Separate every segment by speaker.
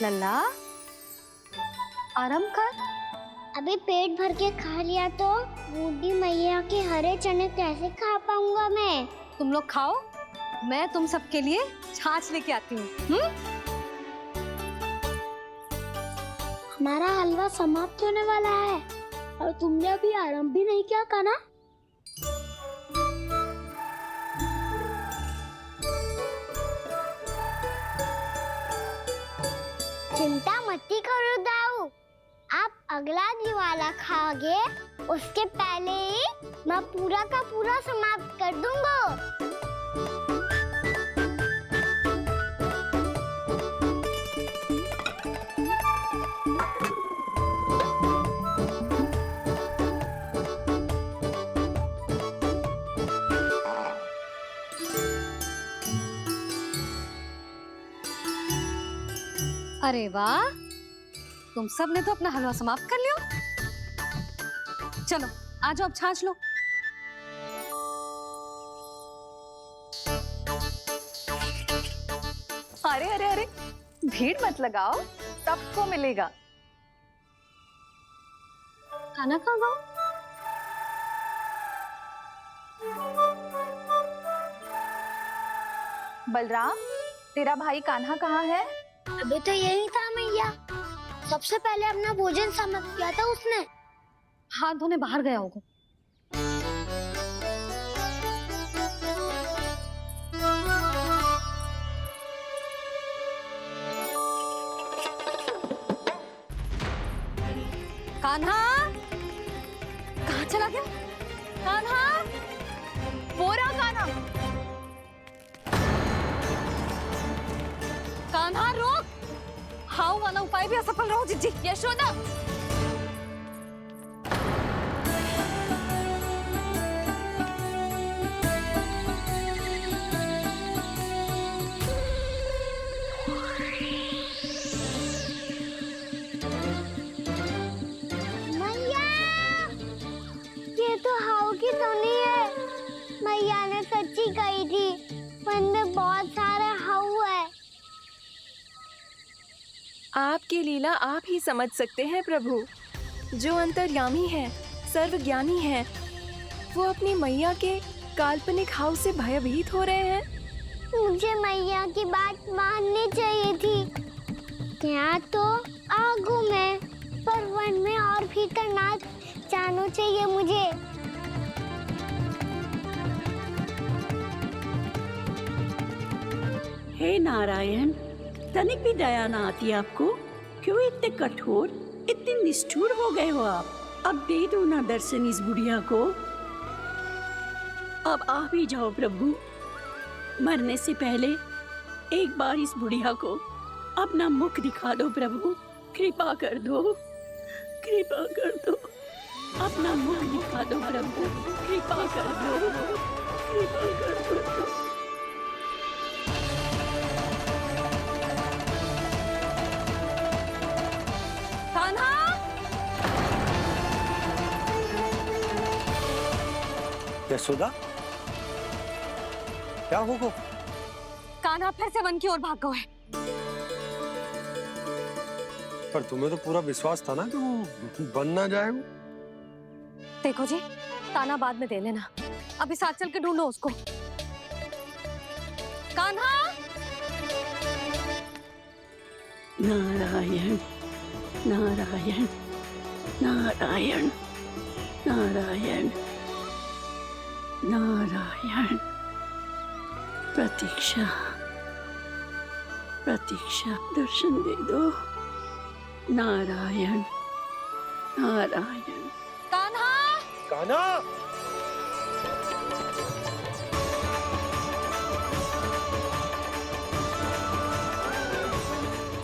Speaker 1: लल्ला आराम कर।
Speaker 2: अभी पेट भर के खा लिया तो बूढ़ी मैया के हरे चने कैसे खा पाऊंगा मैं?
Speaker 1: तुम लोग खाओ, मैं तुम सबके लिए छाछ लेके आती हूँ।
Speaker 2: हमारा हलवा समाप्त होने वाला है और तुमने अभी आराम भी नहीं किया कान्हा। चिंता मत करो दाऊ, आप अगला दिवाला खाओगे उसके पहले ही मैं पूरा का पूरा समाप्त कर दूंगा।
Speaker 1: अरे वाह, तुम सब ने तो अपना हलवा समाप्त कर लिया। चलो आ जाओ, अब छाछ लो।
Speaker 3: अरे अरे अरे, भीड़ मत लगाओ, सबको मिलेगा।
Speaker 1: खाना कहाँ गया?
Speaker 3: बलराम, तेरा भाई कान्हा कहाँ है?
Speaker 2: अभी तो यही था मैया, सबसे पहले अपना भोजन समाप्त किया था उसने।
Speaker 1: हाथ धोने बाहर गया होगा। कान्हा कहाँ चला गया?
Speaker 3: कान्हा, वो रहा कान्हा।
Speaker 1: कान्हा रोक! हाउ वाला उपाय भी असफल रहो जिज्जी।
Speaker 3: यशोदा,
Speaker 2: मैया, ये तो हाउ की धुनी है। मैया ने सच्ची कही थी, वन में बहुत सारे हाउ है।
Speaker 4: आपकी लीला आप ही समझ सकते हैं प्रभु। जो अंतर्यामी है, सर्वज्ञानी है, वो अपनी मैया के काल्पनिक हाव से भयभीत हो रहे हैं।
Speaker 2: मुझे मैया की बात माननी चाहिए थी। यहाँ तो आगू में, पर वन में और भीतर ना जाना चाहिए मुझे।
Speaker 5: हे नारायण, तनिक भी दया ना आती आपको? क्यों इतने कठोर, इतने निष्ठुर हो गए हो आप? अब दे दो ना दर्शन इस बुढ़िया को। अब आ भी जाओ प्रभु। मरने से पहले एक बार इस बुढ़िया को अपना मुख दिखा दो प्रभु। कृपा कर दो, कृपा कर दो। अपना मुख दिखा दो प्रभु, कृपा कर दो, कृपा कर दो।
Speaker 6: यशोदा, क्या होगा?
Speaker 1: कान्हा फिर से वन की ओर भाग गया है।
Speaker 6: पर तुम्हें तो पूरा विश्वास था ना कि वो बन ना जाए।
Speaker 1: देखो जी, ताना बाद में दे लेना, अभी साथ चल के ढूंढो उसको। कान्हा!
Speaker 5: नारायण नारायण नारायण नारायण नारायण। प्रतीक्षा प्रतीक्षा, दर्शन दे दो। नारायण नारायण।
Speaker 1: कान्हा!
Speaker 6: कान्हा!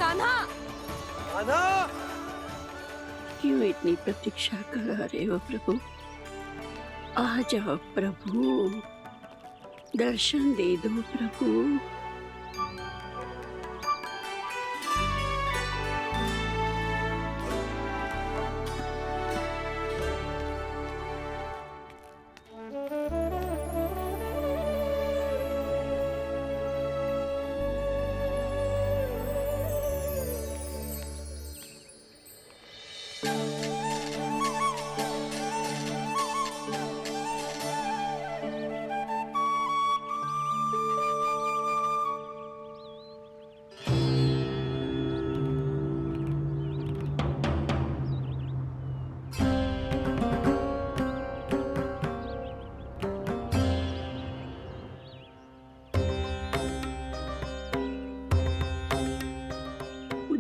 Speaker 1: कान्हा!
Speaker 6: कान्हा!
Speaker 5: क्यों इतनी प्रतीक्षा करा रहे हो प्रभु? आ जाओ प्रभु, दर्शन दे दो प्रभु।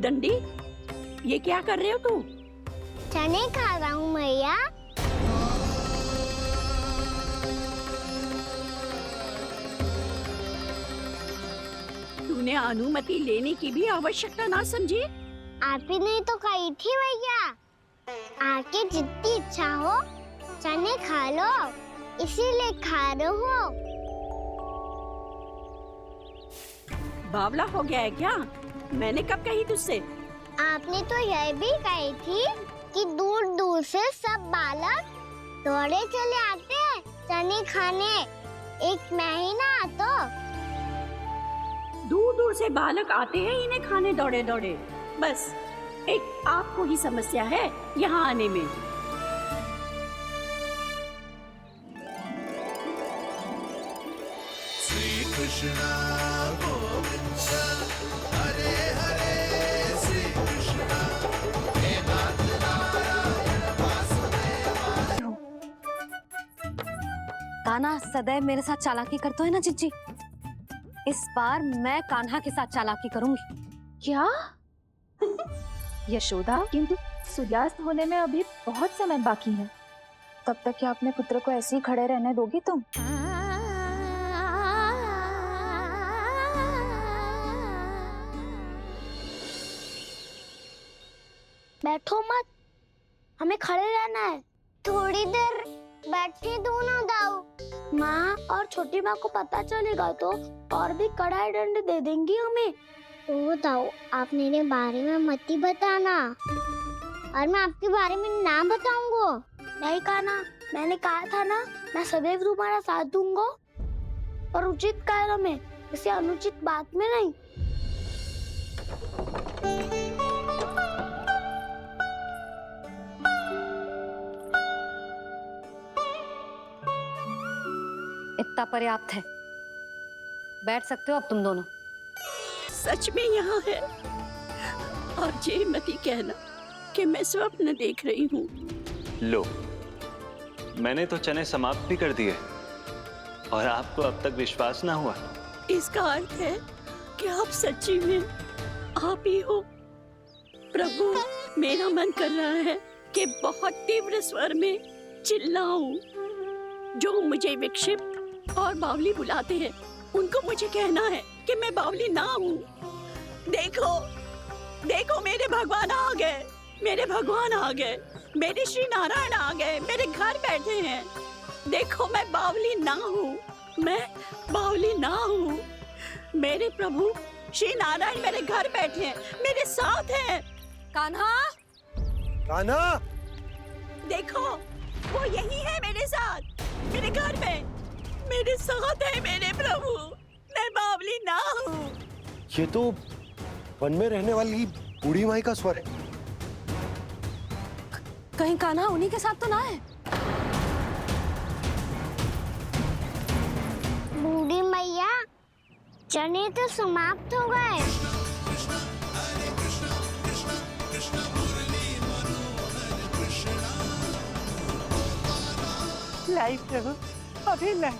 Speaker 5: उद्दंडी, ये क्या कर रहे हो तू?
Speaker 2: चने खा रहा हूँ मैया।
Speaker 5: तूने अनुमति लेने की भी आवश्यकता ना समझी?
Speaker 2: आप ही नहीं तो कही थी भैया, आके जितनी इच्छा हो चने खा लो, इसीलिए खा रहे हो।
Speaker 5: बावला हो गया है क्या? मैंने कब कही तुझसे?
Speaker 2: आपने तो यह भी कही थी कि दूर दूर से सब बालक दौड़े चले आते हैं चने खाने, एक महीना तो।
Speaker 5: दूर दूर से बालक आते हैं इन्हें खाने दौड़े दौड़े। बस एक आपको ही समस्या है यहाँ आने में।
Speaker 7: श्री कृष्णा गोविंद हरे हरे श्री कृष्णा हे नाथ नारायण वासुदेव।
Speaker 1: कान्हा सदैव मेरे साथ चालाकी करते है ना जीजी, इस बार मैं कान्हा के साथ चालाकी करूंगी।
Speaker 4: क्या? यशोदा, किंतु सूर्यास्त होने में अभी बहुत समय बाकी है। तब तक क्या अपने पुत्र को ऐसे ही खड़े रहने दोगी तुम?
Speaker 2: बैठो मत, हमें खड़े रहना है। थोड़ी देर बैठे दो ना दाऊ। माँ और छोटी माँ को पता चलेगा तो और भी कड़ा दंड दे देंगी हमें। ओ दाऊ, आप मेरे बारे में मत ही बताना, और मैं आपके बारे में ना बताऊंगा। नहीं कहा ना, मैंने कहा था ना, मैं सदैव तुम्हारा साथ दूंगा, पर उचित कार्य में, किसी अनुचित बात में नहीं।
Speaker 1: इतना पर्याप्त है, बैठ सकते हो अब तुम दोनों।
Speaker 5: सच में यहाँ है, और ये मत ही कहना कि मैं स्वप्न देख रही हूँ।
Speaker 8: लो, मैंने तो चने समाप्त भी कर दिए और आपको अब तक विश्वास ना हुआ।
Speaker 5: इसका अर्थ है कि आप सच्ची में आप ही हो। प्रभु, मेरा मन कर रहा है कि बहुत तीव्र स्वर में चिल्लाऊं। जो मुझे विक्षिप्त और बावली बुलाते हैं, उनको मुझे कहना है कि मैं बावली ना हूँ। देखो, देखो, मेरे भगवान आ गए, मेरे भगवान आ गए, मेरे श्री नारायण आ गए, मेरे घर बैठे हैं। देखो, मैं बावली ना हूँ, मैं बावली ना हूँ। मेरे प्रभु श्री नारायण मेरे घर बैठे हैं, मेरे साथ हैं।
Speaker 1: कान्हा,
Speaker 6: कान्हा,
Speaker 5: देखो, वो यही है मेरे साथ, मेरे घर में, मेरे साथ है मेरे प्रभु। मैं बावली ना हूँ।
Speaker 6: ये तो वन में रहने वाली बूढ़ी माई का स्वर है।
Speaker 1: कहीं कान्हा उन्हीं के साथ तो ना है?
Speaker 2: बूढ़ी मैया, चने तो समाप्त हो गए।
Speaker 3: लाई प्रभु, अभी लाई।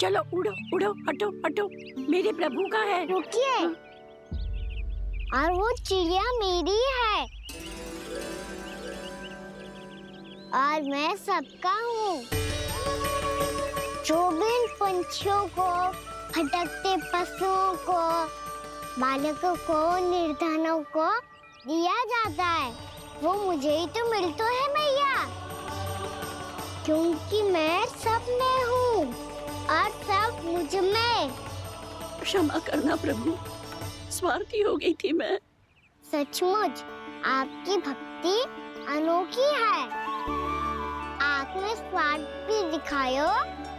Speaker 5: चलो उड़ो उड़ो, हटो हटो, मेरे प्रभु का है।
Speaker 2: रुकिए, और वो चिड़िया मेरी है, और मैं सबका हूँ। जो भी इन पंछियों को, भटकते पशुओं को, बालकों को, निर्धनों को दिया जाता है, वो मुझे ही तो मिलता है मैया, क्योंकि मैं सब में हूँ और सब मुझ में।
Speaker 5: क्षमा करना प्रभु, स्वार्थी हो गई थी मैं।
Speaker 2: सचमुच आपकी भक्ति अनोखी है। आपने स्वार्थ भी दिखायो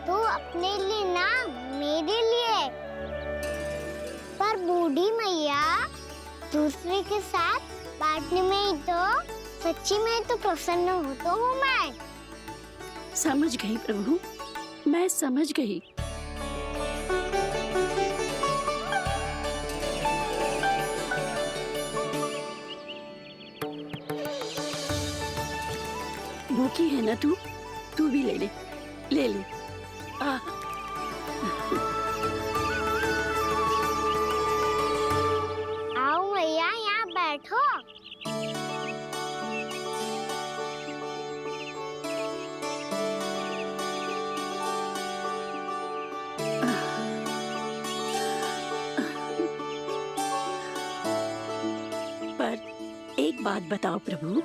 Speaker 2: तो अपने लिए ना मेरे लिए। पर बूढ़ी मैया दूसरे के साथ बांटने में ही तो सच्ची में तो प्रसन्न हो तो हूँ मैं।
Speaker 5: समझ गई प्रभु, मैं समझ गई। भूखी है ना तू भी ले ले, ले ले।
Speaker 2: आओ मैया यहाँ बैठो।
Speaker 5: पर एक बात बताओ प्रभु,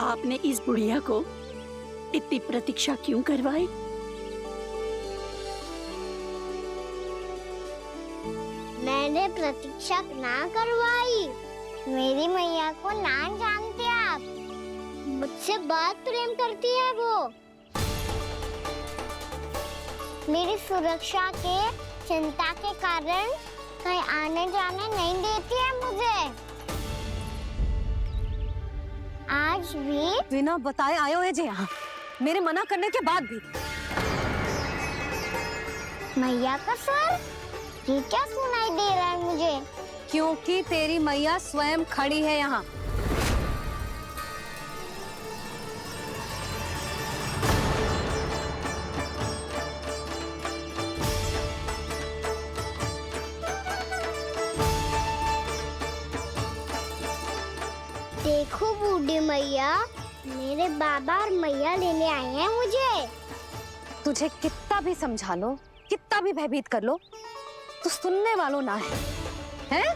Speaker 5: आपने इस बुढ़िया को इतनी प्रतीक्षा क्यों करवाई?
Speaker 2: मैंने प्रतीक्षा ना करवाई। मेरी मैया को ना जानते आप, मुझसे बहुत प्रेम करती है वो। मेरी सुरक्षा के चिंता के कारण कहीं आने जाने नहीं देती है मुझे। आज भी
Speaker 1: बिना बताए आयो है जी यहाँ, मेरे मना करने के बाद भी।
Speaker 2: मैया का स्वर ये क्या सुनाई दे रहा है मुझे?
Speaker 1: क्योंकि तेरी मैया स्वयं खड़ी है यहाँ।
Speaker 2: देखो बूढ़ी मैया, मेरे बाबा और मैया लेने आए हैं मुझे।
Speaker 1: तुझे कितना भी समझा लो, कितना भी भयभीत कर लो, तो सुनने वालों ना है, हैं?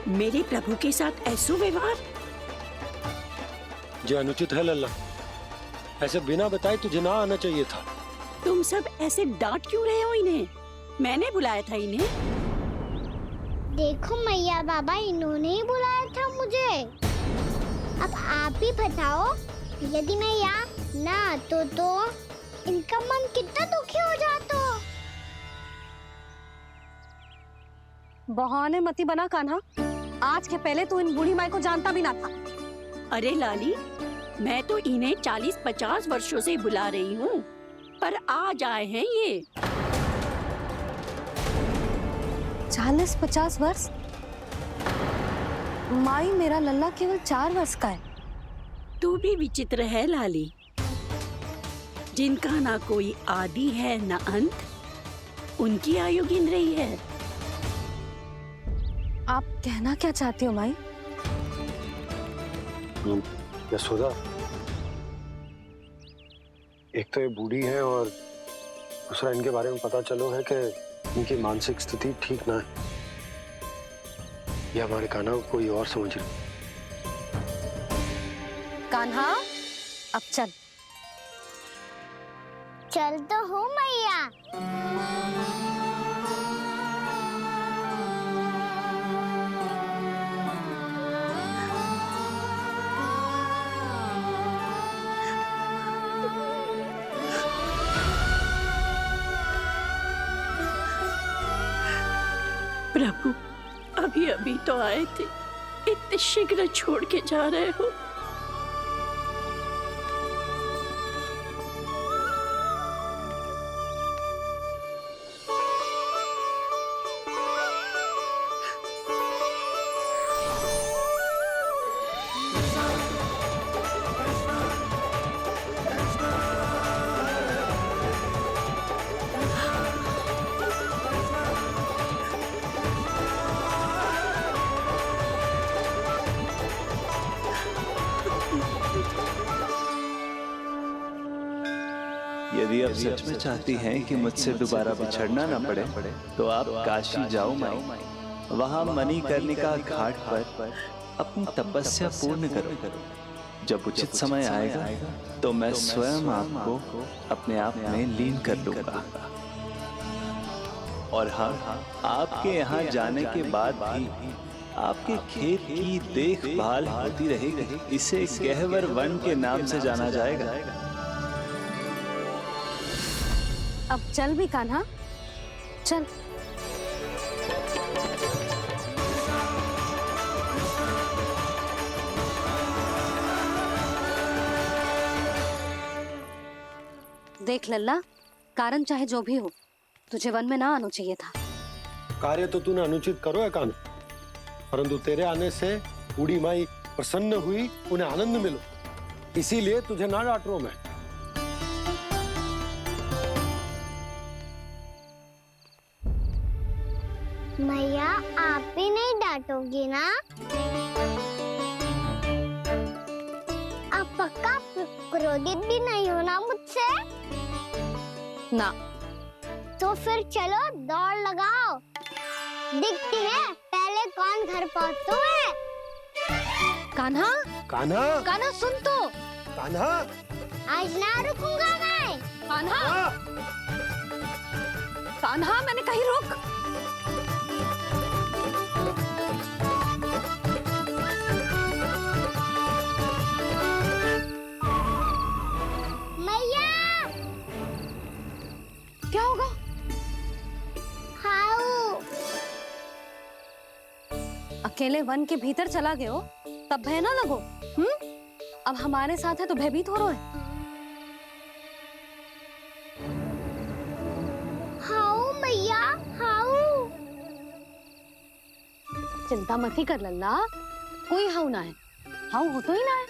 Speaker 5: मेरे प्रभु के साथ ऐसा व्यवहार
Speaker 6: जो अनुचित है लल्ला। ऐसे बिना बताए तुझे ना आना चाहिए था।
Speaker 5: तुम सब ऐसे डांट क्यों रहे हो इन्हें? मैंने बुलाया था इन्हें।
Speaker 2: देखो मैया बाबा, इन्होंने ही बुलाया था मुझे। अब आप ही बताओ, यदि मैं यहाँ ना आतो तो इनका मन कितना दुखी हो जाता।
Speaker 1: बहाने मती बना कान्हा, आज के पहले तू इन बूढ़ी माई को जानता भी ना था।
Speaker 5: अरे लाली, मैं तो इन्हें 40-50 वर्षों से बुला रही हूँ, पर आज आए हैं ये।
Speaker 1: 40-50 वर्ष? माई, मेरा लल्ला केवल 4 वर्ष का है।
Speaker 5: तू भी विचित्र है लाली, जिनका ना कोई आदि है ना अंत, उनकी आयु गिन रही है।
Speaker 1: आप कहना क्या चाहती हो माई?
Speaker 6: यशोदा, एक तो ये बूढ़ी है और दूसरा इनके बारे में पता चलो है कि इनकी मानसिक स्थिति ठीक ना है। ये हमारे कान्हा को कोई और समझ रही।
Speaker 1: कान्हा, अब चल।
Speaker 2: चल तो हूँ मैया।
Speaker 5: प्रभु, अभी अभी तो आए थे, इतने शीघ्र छोड़ के जा रहे हो?
Speaker 8: यदि आप सच में चाहती हैं कि मुझसे दोबारा बिछड़ना ना पड़े तो आप काशी जाओ माई। वहां मणिकर्णिका घाट पर अपनी तपस्या पूर्ण करो। जब उचित समय आएगा तो मैं स्वयं आपको अपने आप में लीन कर लूंगा। और हाँ, आपके यहाँ जाने के बाद भी आपके खेत की देखभाल होती रहेगी। इसे गहवर वन के नाम से जाना जाएगा।
Speaker 1: अब चल भी कान्हा, चल। देख लल्ला, कारण चाहे जो भी हो, तुझे वन में ना आना चाहिए था।
Speaker 6: कार्य तो तूने अनुचित करो है कान्हा, परंतु तेरे आने से बूढ़ी माई प्रसन्न हुई, उन्हें आनंद मिलो, इसीलिए तुझे ना डांट रहा हूं मैं।
Speaker 2: मैया आप भी नहीं डांटोगी ना? आप पक्का क्रोधित भी नहीं हो ना मुझसे?
Speaker 1: ना।
Speaker 2: तो फिर चलो दौड़ लगाओ, दिखती है पहले कौन घर पहुंचता है।
Speaker 1: कान्हा,
Speaker 6: कान्हा,
Speaker 1: कान्हा सुन तो।
Speaker 6: कान्हा,
Speaker 2: आज ना रुकूंगा मैं।
Speaker 1: कान्हा, कान्हा मैंने कही रुक।
Speaker 2: मैया,
Speaker 1: क्या होगा?
Speaker 2: हाउ
Speaker 1: अकेले वन के भीतर चला गए हो तब भय ना लगो। अब हमारे साथ है तो भयभीत हो रहे हैं।
Speaker 2: हाउ मैया, हाउ।
Speaker 1: चिंता मत ही कर लल्ला, कोई हाउ ना है, हाउ हो तो ही ना है।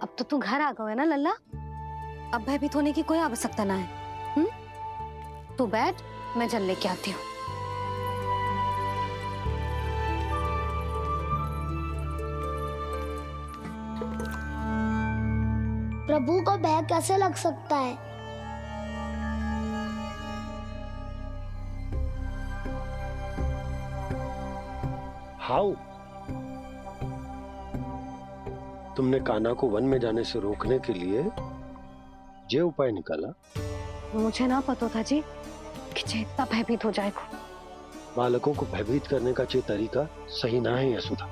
Speaker 1: अब तो तू घर आ गए ना लल्ला, अब भयभीत होने की कोई आवश्यकता ना है। तू बैठ, मैं जल लेके आती हूँ।
Speaker 2: प्रभु को भय कैसे लग सकता है?
Speaker 6: हाउ? तुमने कान्हा को वन में जाने से रोकने के लिए ये उपाय निकाला?
Speaker 1: मुझे ना पता था जी कि जे इतना भयभीत हो जाएगा।
Speaker 6: बालकों को भयभीत करने का ये तरीका सही ना है यशोदा।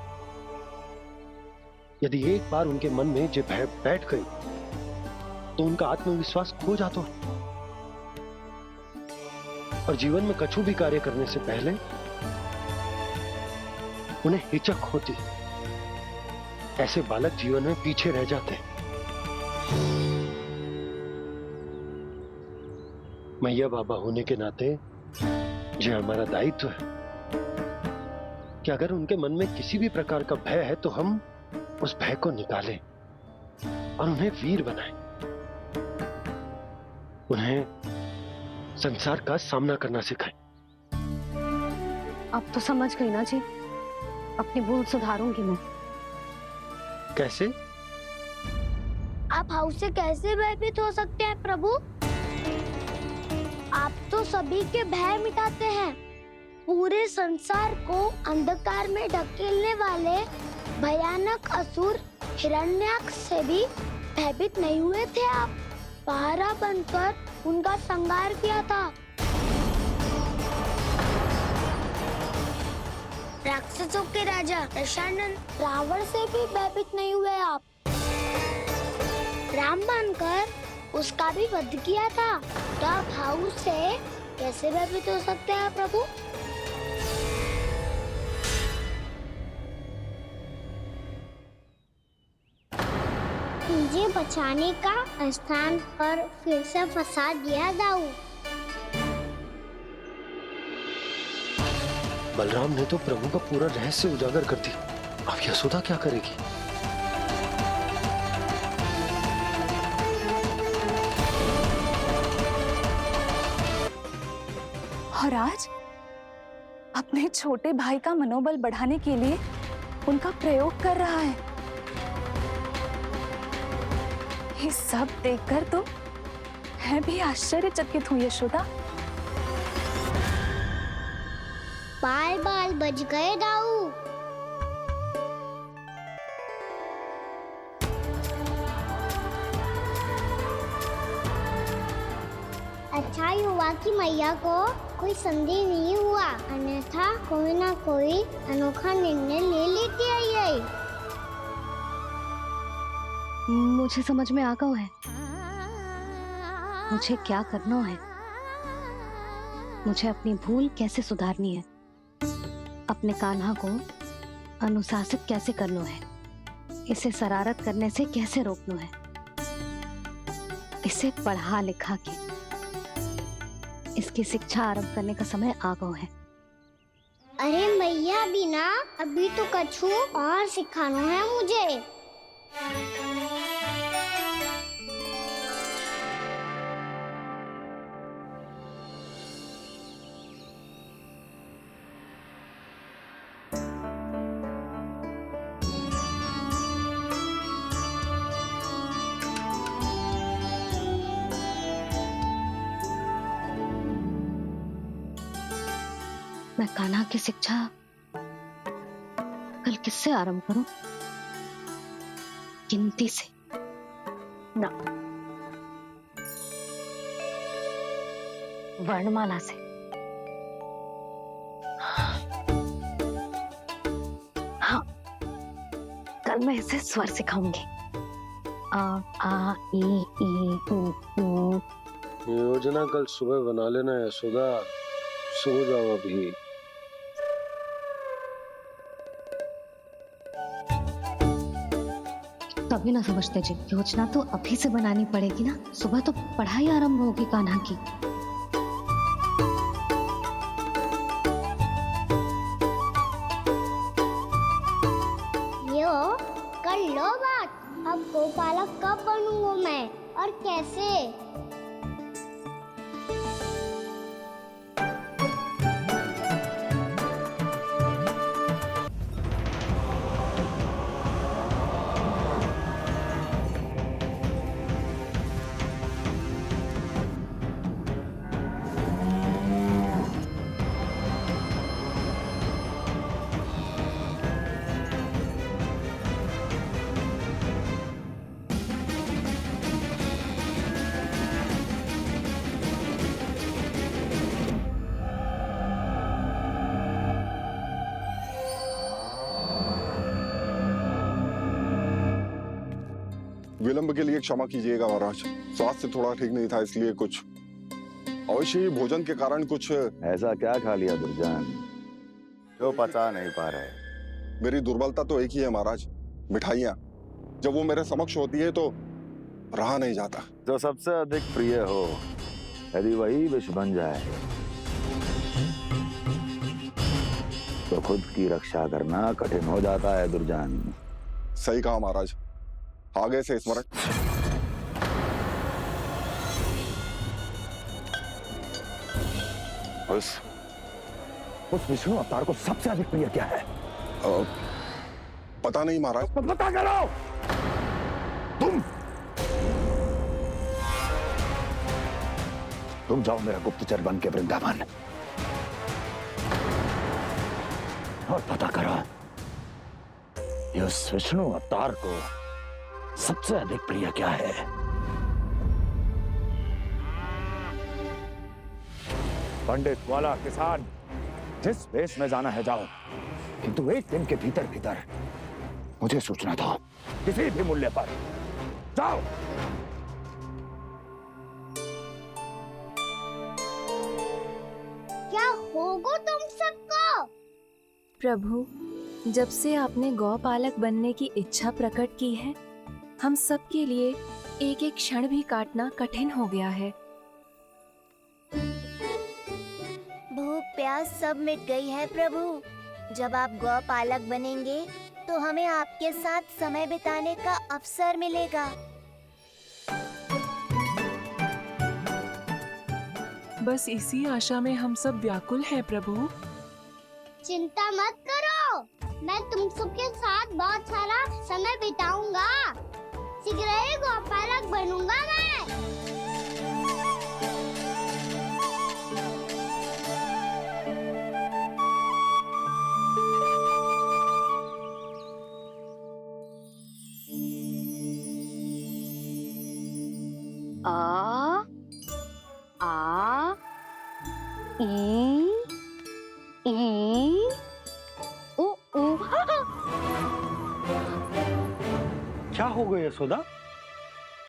Speaker 6: यदि एक बार उनके मन में ये भय बैठ गई तो उनका आत्मविश्वास खो जाता है और जीवन में कछु भी कार्य करने से पहले उन्हें हिचक होती। ऐसे बालक जीवन में पीछे रह जाते हैं। मैया बाबा होने के नाते यह हमारा दायित्व है कि अगर उनके मन में किसी भी प्रकार का भय है तो हम उस भय को निकालें और उन्हें वीर बनाएं, उन्हें संसार का सामना करना सिखाएं।
Speaker 1: अब तो समझ गई ना जी, अपनी भूल सुधारूंगी मैं।
Speaker 6: कैसे?
Speaker 2: आप हाउ से कैसे भयभीत हो सकते हैं प्रभु? आप तो सभी के भय मिटाते हैं। पूरे संसार को अंधकार में ढकेलने वाले भयानक असुर हिरण्याक्ष से भी भयभीत नहीं हुए थे आप। पहरा बनकर उनका संहार किया था। राक्षसों के राजा दशानन रावण से भी भयभीत नहीं हुए आप। राम बनकर उसका भी वध किया था। तो आप हाउ से कैसे भयभीत हो सकते हैं प्रभु? मुझे बचाने का स्थान पर फिर से फंसा दिया दाऊ।
Speaker 6: बलराम ने तो प्रभु का पूरा रहस्य उजागर कर दिया। अब यशोदा क्या करेगी?
Speaker 3: और आज अपने छोटे भाई का मनोबल बढ़ाने के लिए उनका प्रयोग कर रहा है। ये सब देखकर तो मैं भी आश्चर्यचकित हूँ यशोदा।
Speaker 2: बाल बाल बज गए दाऊ। अच्छा ही हुआ कि मैया को कोई संदेह नहीं हुआ, अन्यथा कोई ना कोई अनोखा निर्णय ले लेती है ये।
Speaker 1: मुझे समझ में आ गया है मुझे क्या करना है। मुझे अपनी भूल कैसे सुधारनी है, अपने कान्हा को अनुशासित कैसे करना है, इसे शरारत करने से कैसे रोकना है, इसे पढ़ा लिखा के इसकी शिक्षा आरंभ करने का समय आ गया है।
Speaker 2: अरे मैया बिना अभी तो कछु और सिखाना है मुझे।
Speaker 1: मैं कान्हा की शिक्षा कल किससे आरंभ करूं? गिनती से ना, वर्णमाला से। हाँ, कल मैं इसे स्वर सिखाऊंगी। आ आ ई ई उ।
Speaker 6: योजना कल सुबह बना लेना यशोदा, सो जाओ अभी।
Speaker 1: कभी ना समझते जी, योजना तो अभी से बनानी पड़ेगी ना। सुबह तो पढ़ाई आरंभ होगी कान्हा की।
Speaker 2: यो कर लो बात। अब गोपालक कब बनूंगा मैं और कैसे?
Speaker 9: विलंब के लिए क्षमा कीजिएगा महाराज, स्वास्थ्य थोड़ा ठीक नहीं था इसलिए कुछ अवश्य ही भोजन के कारण कुछ।
Speaker 10: ऐसा क्या खा लिया दुर्जन जो पचा नहीं पा रहे?
Speaker 9: मेरी दुर्बलता तो एक ही है महाराज, मिठाइयाँ। जब वो मेरे समक्ष होती है तो रहा नहीं जाता।
Speaker 10: जो सबसे अधिक प्रिय हो, यदि वही विष बन जाए तो खुद की रक्षा करना कठिन हो जाता है दुर्जन।
Speaker 9: सही कहा महाराज, आगे से स्मरण।
Speaker 10: उस विष्णु अवतार को सबसे अधिक प्रिय क्या है?
Speaker 9: पता नहीं महाराज।
Speaker 10: पता करो। तुम जाओ मेरा गुप्तचर बन के वृंदावन और पता करो इस विष्णु अवतार को सबसे अधिक प्रिय क्या है। पंडित वाला किसान जिस वेश में जाना है जाओ, किंतु एक दिन के भीतर भीतर मुझे सूचना दो, किसी भी मूल्य पर जाओ।
Speaker 2: क्या होगा तुम सबको?
Speaker 4: प्रभु, जब से आपने गौपालक बनने की इच्छा प्रकट की है, हम सब के लिए एक एक क्षण भी काटना कठिन हो गया है।
Speaker 11: भूख प्यास सब मिट गई है प्रभु। जब आप गौपालक बनेंगे तो हमें आपके साथ समय बिताने का अवसर मिलेगा।
Speaker 12: बस इसी आशा में हम सब व्याकुल हैं प्रभु।
Speaker 2: चिंता मत करो, मैं तुम सबके साथ बहुत सारा समय बिताऊंगा। शीघ्र ही गोपालक बनूंगा मैं।
Speaker 1: आ ई उ
Speaker 6: क्या हो गया यशोदा?